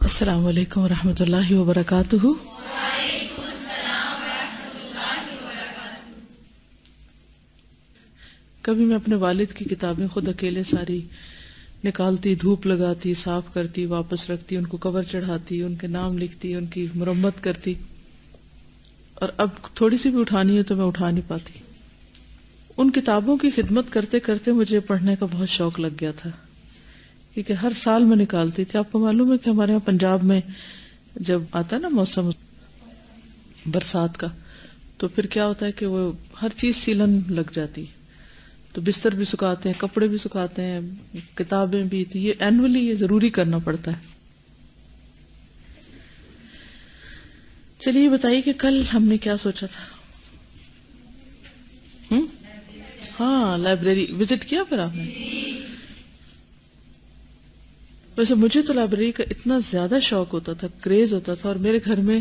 السلام علیکم ورحمۃ اللہ وبرکاتہ۔ کبھی میں اپنے والد کی کتابیں خود اکیلے ساری نکالتی، دھوپ لگاتی، صاف کرتی، واپس رکھتی، ان کو کور چڑھاتی، ان کے نام لکھتی، ان کی مرمت کرتی، اور اب تھوڑی سی بھی اٹھانی ہے تو میں اٹھا نہیں پاتی۔ ان کتابوں کی خدمت کرتے کرتے مجھے پڑھنے کا بہت شوق لگ گیا تھا، کیونکہ ہر سال میں نکالتی تھی۔ آپ کو معلوم ہے کہ ہمارے یہاں پنجاب میں جب آتا ہے نا موسم برسات کا، تو پھر کیا ہوتا ہے کہ وہ ہر چیز سیلن لگ جاتی ہے، تو بستر بھی سکھاتے ہیں، کپڑے بھی سکھاتے ہیں، کتابیں بھی، تو یہ اینولی یہ ضروری کرنا پڑتا ہے۔ چلیے بتائیے کہ کل ہم نے کیا سوچا تھا؟ ہاں، لائبریری وزٹ کیا پھر آپ نے؟ ویسے مجھے تو لائبریری کا اتنا زیادہ شوق ہوتا تھا، کریز ہوتا تھا، اور میرے گھر میں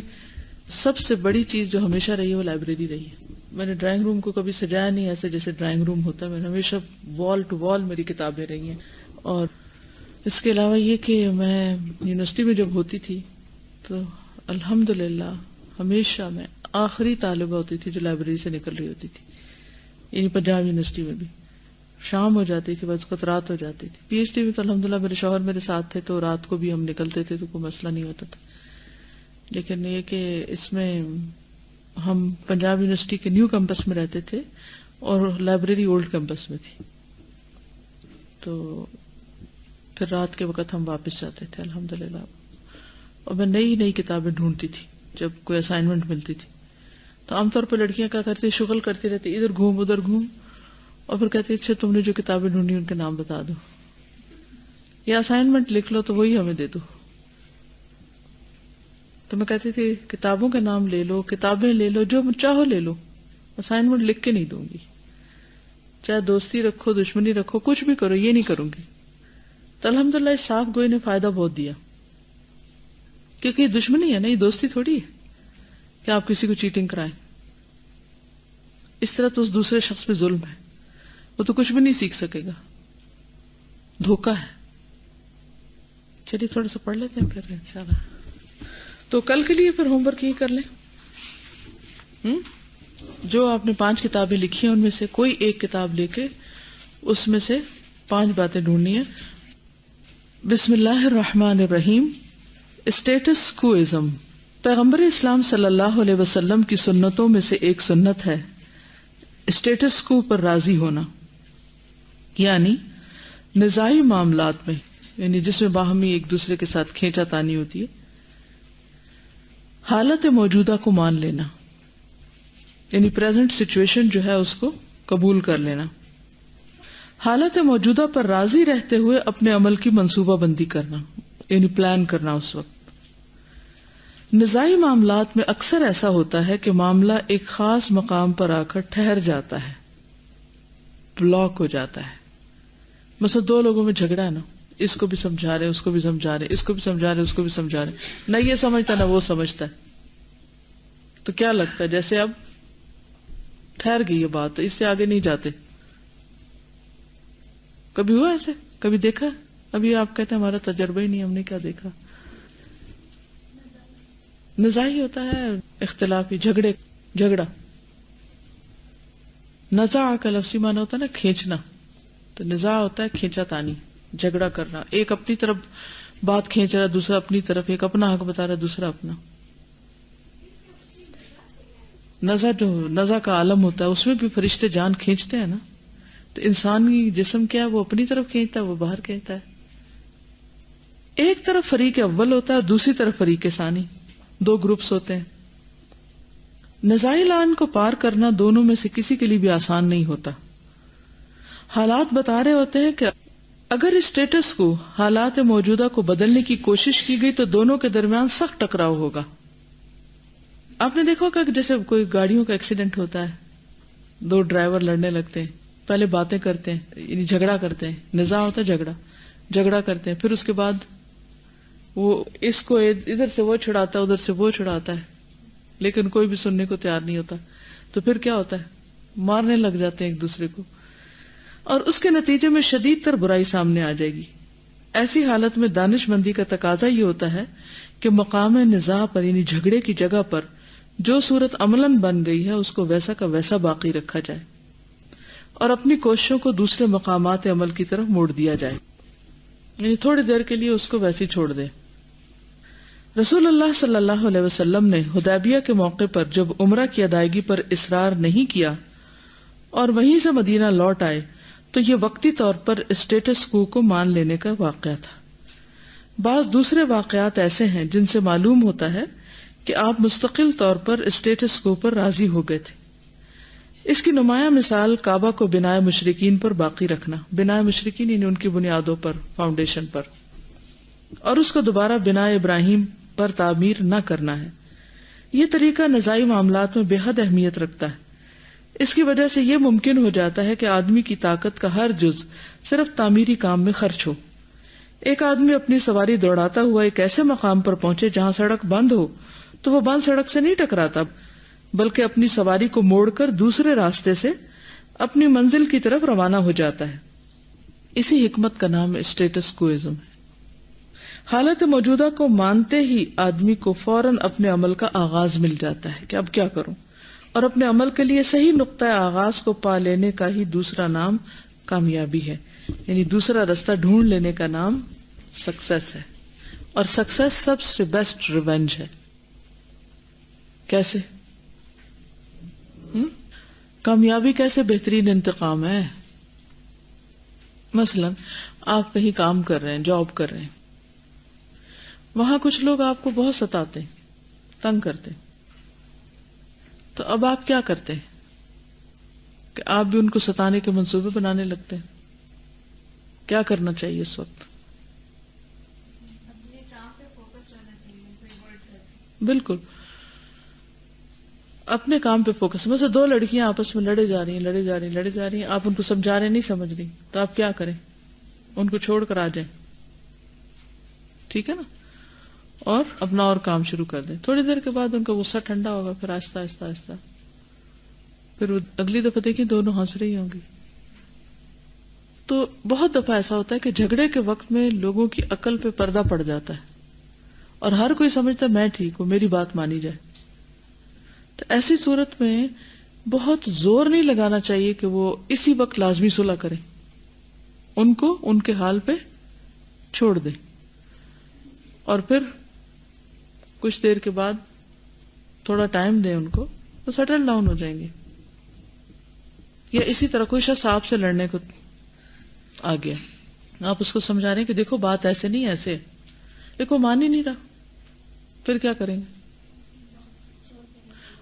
سب سے بڑی چیز جو ہمیشہ رہی ہے وہ لائبریری رہی ہے۔ میں نے ڈرائنگ روم کو کبھی سجایا نہیں ایسے جیسے ڈرائنگ روم ہوتا ہے، میں نے ہمیشہ وال ٹو وال میری کتابیں رہی ہیں۔ اور اس کے علاوہ یہ کہ میں یونیورسٹی میں جب ہوتی تھی تو الحمدللہ ہمیشہ میں آخری طالبہ ہوتی تھی جو لائبریری سے نکل رہی ہوتی تھی، یعنی پنجاب یونیورسٹی میں بھی شام ہو جاتی تھی، بس وقت رات ہو جاتی تھی۔ پی ایچ ڈی میں تو الحمدللہ میرے شوہر میرے ساتھ تھے تو رات کو بھی ہم نکلتے تھے تو کوئی مسئلہ نہیں ہوتا تھا، لیکن یہ کہ اس میں ہم پنجاب یونیورسٹی کے نیو کیمپس میں رہتے تھے اور لائبریری اولڈ کیمپس میں تھی، تو پھر رات کے وقت ہم واپس جاتے تھے الحمدللہ۔ اور میں نئی نئی کتابیں ڈھونڈتی تھی جب کوئی اسائنمنٹ ملتی تھی، تو عام طور پہ لڑکیاں کیا کرتی، شغل کرتی رہتی، ادھر گھوم ادھر گھوم، اور پھر کہتی اچھا تم نے جو کتابیں ڈھونڈی ان کے نام بتا دو، یا اسائنمنٹ لکھ لو تو وہی ہمیں دے دو۔ تو میں کہتی تھی کتابوں کے نام لے لو، کتابیں لے لو، جو چاہو لے لو، اسائنمنٹ لکھ کے نہیں دوں گی، چاہے دوستی رکھو دشمنی رکھو کچھ بھی کرو، یہ نہیں کروں گی۔ تو الحمدللہ اس صاف گوئی نے فائدہ بہت دیا، کیونکہ یہ دشمنی ہے نا، یہ دوستی تھوڑی ہے کہ آپ کسی کو چیٹنگ کرائیں۔ اس طرح تو اس دوسرے شخص پہ ظلم ہے، وہ تو کچھ بھی نہیں سیکھ سکے گا، دھوکا ہے۔ چلیے تھوڑا سا پڑھ لیتے ہیں پھر انشاءاللہ۔ تو کل کے لیے پھر ہوم ورک یہ کر لیں، جو آپ نے 5 کتابیں لکھی ہیں ان میں سے کوئی ایک کتاب لے کے اس میں سے 5 باتیں ڈھونڈنی ہیں۔ بسم اللہ الرحمن الرحیم۔ اسٹیٹس کوئزم، پیغمبر اسلام صلی اللہ علیہ وسلم کی سنتوں میں سے ایک سنت ہے اسٹیٹس کو پر راضی ہونا، یعنی نزاعی معاملات میں، یعنی جس میں باہمی ایک دوسرے کے ساتھ کھینچا تانی ہوتی ہے، حالت موجودہ کو مان لینا، یعنی پریزنٹ سچویشن جو ہے اس کو قبول کر لینا، حالت موجودہ پر راضی رہتے ہوئے اپنے عمل کی منصوبہ بندی کرنا، یعنی پلان کرنا اس وقت۔ نزاعی معاملات میں اکثر ایسا ہوتا ہے کہ معاملہ ایک خاص مقام پر آ کر ٹھہر جاتا ہے، بلاک ہو جاتا ہے۔ مثلا 2 لوگوں میں جھگڑا ہے نا، اس کو بھی سمجھا رہے اس کو بھی سمجھا رہے، اس کو بھی سمجھا رہے اس کو بھی سمجھا رہے، نہ یہ سمجھتا نہ وہ سمجھتا ہے، تو کیا لگتا ہے جیسے اب ٹھہر گئی یہ بات، اس سے آگے نہیں جاتے۔ کبھی ہوا ایسے؟ کبھی دیکھا؟ ابھی آپ کہتے ہیں ہمارا تجربہ ہی نہیں، ہم نے کیا دیکھا۔ نزاعی ہوتا ہے اختلافی، جھگڑا۔ نزاع کا لفظی معنی ہوتا ہے نا کھینچنا، تو نزاع ہوتا ہے کھینچا تانی، جھگڑا کرنا، ایک اپنی طرف بات کھینچ رہا دوسرا اپنی طرف، ایک اپنا حق بتا رہا دوسرا اپنا۔ نزع کا عالم ہوتا ہے، اس میں بھی فرشتے جان کھینچتے ہیں نا، تو انسانی جسم کیا ہے، وہ اپنی طرف کھینچتا ہے، وہ باہر کھینچتا ہے۔ ایک طرف فریق اول ہوتا ہے، دوسری طرف فریق ثانی، 2 گروپس ہوتے ہیں۔ نزاعی لائن کو پار کرنا دونوں میں سے کسی کے لیے بھی آسان نہیں ہوتا۔ حالات بتا رہے ہوتے ہیں کہ اگر اسٹیٹس کو، حالات موجودہ کو بدلنے کی کوشش کی گئی تو دونوں کے درمیان سخت ٹکراؤ ہوگا۔ آپ نے دیکھا ہوگا کہ جیسے کوئی گاڑیوں کا ایکسیڈنٹ ہوتا ہے، 2 ڈرائیور لڑنے لگتے ہیں، پہلے باتیں کرتے ہیں، یعنی جھگڑا کرتے ہیں، نزاع ہوتا ہے جھگڑا کرتے ہیں، پھر اس کے بعد وہ اس کو ادھر سے وہ چھڑاتا ہے ادھر سے وہ چھڑاتا ہے، لیکن کوئی بھی سننے کو تیار نہیں ہوتا، تو پھر کیا ہوتا ہے، مارنے لگ جاتے ہیں ایک دوسرے کو، اور اس کے نتیجے میں شدید تر برائی سامنے آ جائے گی۔ ایسی حالت میں دانش مندی کا تقاضا یہ ہوتا ہے کہ مقام نزاع پر یعنی جھگڑے کی جگہ پر جو صورت عملاً بن گئی ہے اس کو ویسا کا ویسا باقی رکھا جائے اور اپنی کوششوں کو دوسرے مقامات عمل کی طرف موڑ دیا جائے، یعنی تھوڑی دیر کے لیے اس کو ویسے چھوڑ دے۔ رسول اللہ صلی اللہ علیہ وسلم نے حدیبیہ کے موقع پر جب عمرہ کی ادائیگی پر اصرار نہیں کیا اور وہیں سے مدینہ لوٹ آئے تو یہ وقتی طور پر اسٹیٹس کو مان لینے کا واقعہ تھا۔ بعض دوسرے واقعات ایسے ہیں جن سے معلوم ہوتا ہے کہ آپ مستقل طور پر اسٹیٹس کو پر راضی ہو گئے تھے۔ اس کی نمایاں مثال کعبہ کو بنائے مشرکین پر باقی رکھنا، بنائے مشرکین یعنی ان کی بنیادوں پر، فاؤنڈیشن پر، اور اس کو دوبارہ بنائے ابراہیم پر تعمیر نہ کرنا ہے۔ یہ طریقہ نزاعی معاملات میں بے حد اہمیت رکھتا ہے۔ اس کی وجہ سے یہ ممکن ہو جاتا ہے کہ آدمی کی طاقت کا ہر جز صرف تعمیری کام میں خرچ ہو۔ ایک آدمی اپنی سواری دوڑاتا ہوا ایک ایسے مقام پر پہنچے جہاں سڑک بند ہو تو وہ بند سڑک سے نہیں ٹکراتا بلکہ اپنی سواری کو موڑ کر دوسرے راستے سے اپنی منزل کی طرف روانہ ہو جاتا ہے۔ اسی حکمت کا نام اسٹیٹس کوئزم ہے۔ حالت موجودہ کو مانتے ہی آدمی کو فوراً اپنے عمل کا آغاز مل جاتا ہے کہ اب کیا کروں، اور اپنے عمل کے لیے صحیح نقطہ آغاز کو پا لینے کا ہی دوسرا نام کامیابی ہے، یعنی دوسرا رستہ ڈھونڈ لینے کا نام سکسیس ہے، اور سکسیس سب سے بیسٹ ریونج ہے۔ کیسے؟ کامیابی کیسے بہترین انتقام ہے؟ مثلا آپ کہیں کام کر رہے ہیں، جاب کر رہے ہیں، وہاں کچھ لوگ آپ کو بہت ستاتے ہیں، تنگ کرتے ہیں، تو اب آپ کیا کرتے ہیں کہ آپ بھی ان کو ستانے کے منصوبے بنانے لگتے ہیں؟ کیا کرنا چاہیے اس وقت؟ اپنے کام پہ فوکس رہنا چاہیے، بالکل اپنے کام پہ فوکس۔ مثلا دو لڑکیاں آپس میں لڑے جا رہی ہیں، آپ ان کو سمجھا رہے، نہیں سمجھ رہی، تو آپ کیا کریں؟ ان کو چھوڑ کر آ جائیں، ٹھیک ہے نا، اور اپنا اور کام شروع کر دیں۔ تھوڑی دیر کے بعد ان کا غصہ ٹھنڈا ہوگا، پھر آہستہ آہستہ آہستہ پھر وہ اگلی دفعہ دیکھیں دونوں ہنس رہی ہوں گی۔ تو بہت دفعہ ایسا ہوتا ہے کہ جھگڑے کے وقت میں لوگوں کی عقل پہ پردہ پڑ جاتا ہے اور ہر کوئی سمجھتا ہے میں ٹھیک ہوں، میری بات مانی جائے۔ تو ایسی صورت میں بہت زور نہیں لگانا چاہیے کہ وہ اسی وقت لازمی صلح کریں، ان کو ان کے حال پہ چھوڑ دیں، اور پھر کچھ دیر کے بعد تھوڑا ٹائم دیں ان کو، تو سیٹل ڈاؤن ہو جائیں گے۔ یا اسی طرح کوئی شخص آپ سے لڑنے کو آ گیا، آپ اس کو سمجھا رہے ہیں کہ دیکھو بات ایسے نہیں، ایسے، لیکن وہ مان ہی نہیں رہا، پھر کیا کریں گے؟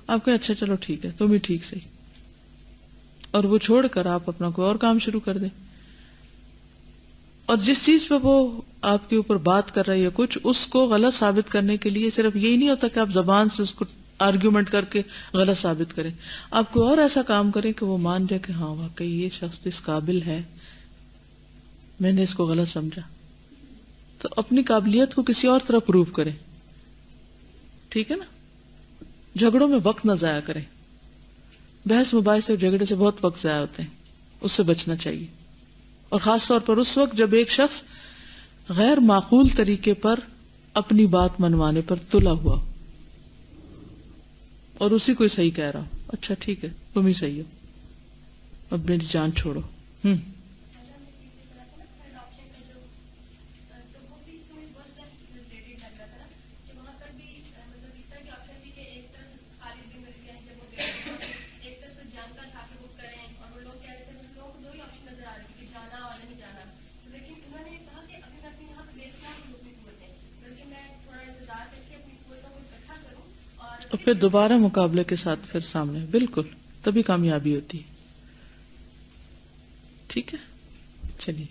آپ کہیں اچھا چلو ٹھیک ہے، تم ہی ٹھیک صحیح، اور وہ چھوڑ کر آپ اپنا کوئی اور کام شروع کر دیں، اور جس چیز پہ وہ آپ کے اوپر بات کر رہا ہے یا کچھ، اس کو غلط ثابت کرنے کے لیے صرف یہی نہیں ہوتا کہ آپ زبان سے اس کو آرگیومنٹ کر کے غلط ثابت کریں، آپ کوئی اور ایسا کام کریں کہ وہ مان جائے کہ ہاں واقعی یہ شخص اس قابل ہے، میں نے اس کو غلط سمجھا۔ تو اپنی قابلیت کو کسی اور طرح پروف کریں، ٹھیک ہے نا۔ جھگڑوں میں وقت نہ ضائع کریں، بحث مباحثے اور جھگڑے سے بہت وقت ضائع ہوتے ہیں، اس سے بچنا چاہیے، اور خاص طور پر اس وقت جب ایک شخص غیر معقول طریقے پر اپنی بات منوانے پر تلا ہوا اور اسی کو صحیح کہہ رہا ہو، اچھا ٹھیک ہے تم ہی صحیح ہو، اب میری جان چھوڑو۔ اور پھر دوبارہ مقابلے کے ساتھ پھر سامنے، بالکل تبھی کامیابی ہوتی ہے، ٹھیک ہے۔ چلیے،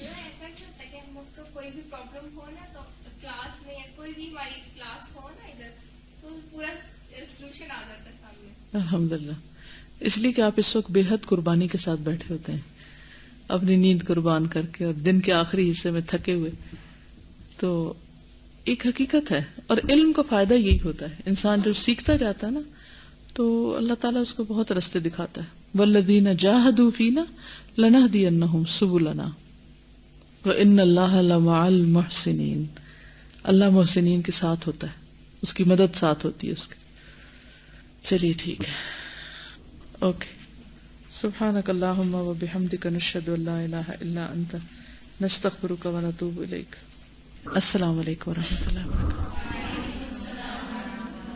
ایسا کیا ہوتا ہے کہ ہم کو کوئی بھی پرابلم ہو نا، تو کلاس میں یا کوئی بھی ہماری کلاس ہو نا ادھر، تو پورا سولوشن آ جاتا ہے سامنے، الحمدللہ۔ اس لیے کہ آپ اس وقت بے حد قربانی کے ساتھ بیٹھے ہوتے ہیں، اپنی نیند قربان کر کے، اور دن کے آخری حصے میں تھکے ہوئے، تو ایک حقیقت ہے، اور علم کا فائدہ یہی ہوتا ہے، انسان جو سیکھتا جاتا ہے نا تو اللہ تعالیٰ اس کو بہت رستے دکھاتا ہے۔ وَالَّذِينَ جَاهَدُوا فِينَا لَنَهْدِيَنَّهُمْ سُبُلَنَا، وَإِنَّ اللَّهَ لَمَعَ الْمُحْسِنِينَ، اللہ محسنین کے ساتھ ہوتا ہے، اس کی مدد ساتھ ہوتی ہے اس کی. چلیے ٹھیک ہے، اوکے. سبحانک اللہم وبحمدک نشہد ان لا الہ الا انت نستغفرک ونتوب الیک. السلام علیکم ورحمۃ اللہ وبرکاتہ.